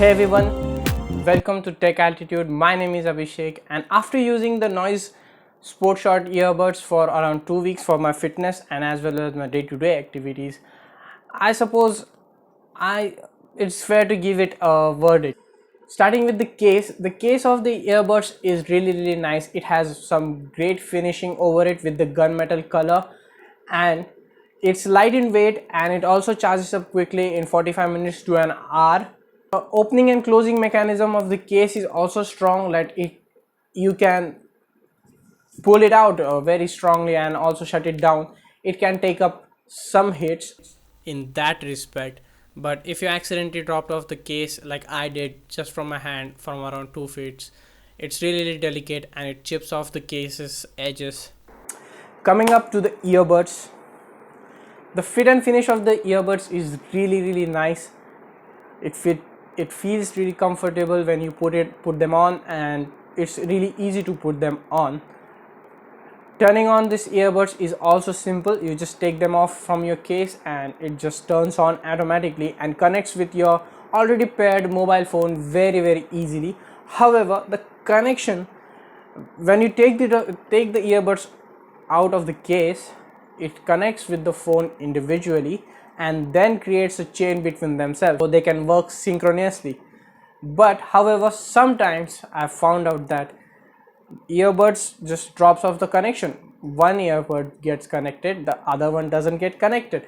Hey everyone, welcome to Tech Altitude. My name is Abhishek, and after using the noise sport short earbuds for around 2 weeks for my fitness and as well as my day-to-day activities, I suppose I it's fair to give it a verdict. Starting with the case of the earbuds is really nice. It has some great finishing over it with the gunmetal color, and it's light in weight, and it also charges up quickly in 45 minutes to an hour. The opening and closing mechanism of the case is also strong, that you can pull it out very strongly and also shut it down. It can take up some hits in that respect, but if you accidentally dropped off the case like I did just from my hand from around 2 feet, it's really delicate and it chips off the case's edges. Coming up to the earbuds, the fit and finish of the earbuds is really nice. It feels really comfortable when you put them on, and it's really easy to put them on. Turning on this earbuds is also simple. You just take them off from your case and it just turns on automatically and connects with your already paired mobile phone very easily. However, the connection, when you take the earbuds out of the case, it connects with the phone individually and then creates a chain between themselves so they can work synchronously. But however, sometimes I found out that earbuds just drops off the connection. One earbud gets connected, the other one doesn't get connected,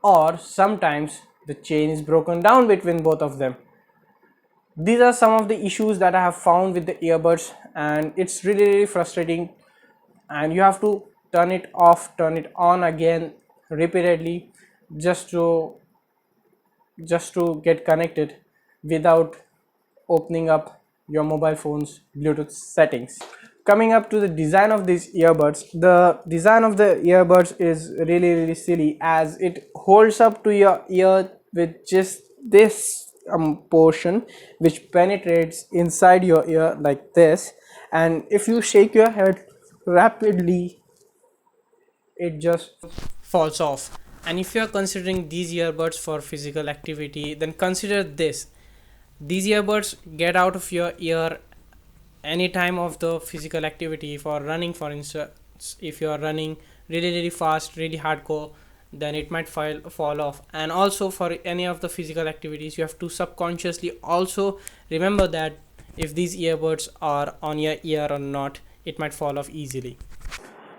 or sometimes the chain is broken down between both of them. These are some of the issues that I have found with the earbuds, and it's really frustrating, and you have to turn it off, turn it on again repeatedly just to get connected without opening up your mobile phone's Bluetooth settings. Coming up to the design of these earbuds, the design of the earbuds is really silly, as it holds up to your ear with just this portion which penetrates inside your ear like this, and if you shake your head rapidly, it just falls off. And if you are considering these earbuds for physical activity, then consider this: these earbuds get out of your ear any time of the physical activity. For running, for instance, if you are running really fast, really hardcore, then it might fall off. And also for any of the physical activities, you have to subconsciously also remember that if these earbuds are on your ear or not, it might fall off easily.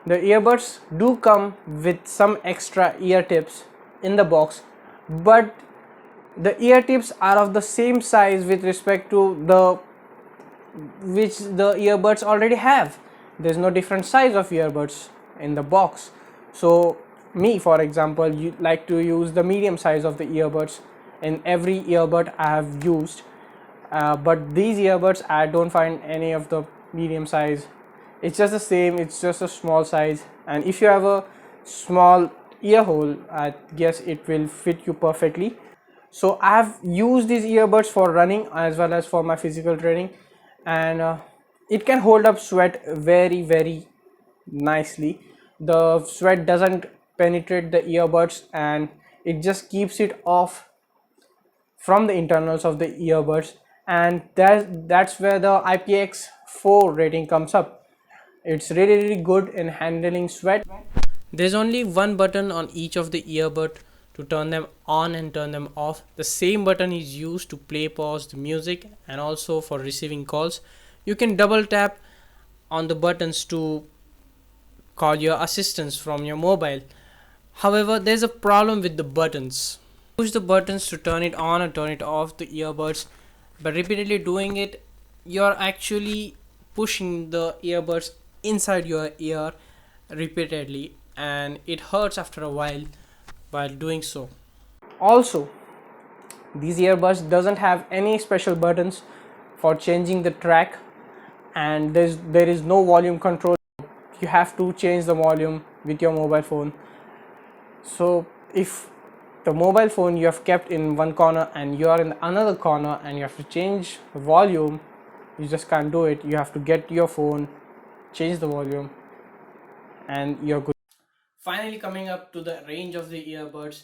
The earbuds do come with some extra ear tips in the box, but the ear tips are of the same size with respect to which the earbuds already have. There's no different size of earbuds in the box. So me, for example, you like to use the medium size of the earbuds in every earbud I have used, but these earbuds I don't find any of the medium size. It's just the same, it's just a small size, and if you have a small ear hole, I guess it will fit you perfectly. So I have used these earbuds for running as well as for my physical training, and it can hold up sweat very nicely. The sweat doesn't penetrate the earbuds, and it just keeps it off from the internals of the earbuds, and that's where the IPX4 rating comes up. It's really good in handling sweat. There's only one button on each of the earbud to turn them on and turn them off. The same button is used to play, pause the music, and also for receiving calls. You can double tap on the buttons to call your assistants from your mobile. However, there's a problem with the buttons. Push the buttons to turn it on and turn it off the earbuds, but repeatedly doing it, you're actually pushing the earbuds inside your ear repeatedly, and it hurts after a while doing so. Also, these earbuds doesn't have any special buttons for changing the track, and there is no volume control. You have to change the volume with your mobile phone. So if the mobile phone you have kept in one corner and you are in another corner and you have to change the volume, you just can't do it. You have to get your phone, change the volume, and you're good. Finally, coming up to the range of the earbuds,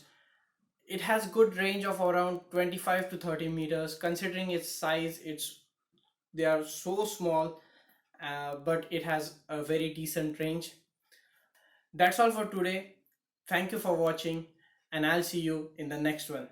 it has good range of around 25 to 30 meters. Considering its size, they are so small, but it has a very decent range. That's all for today. Thank you for watching, and I'll see you in the next one.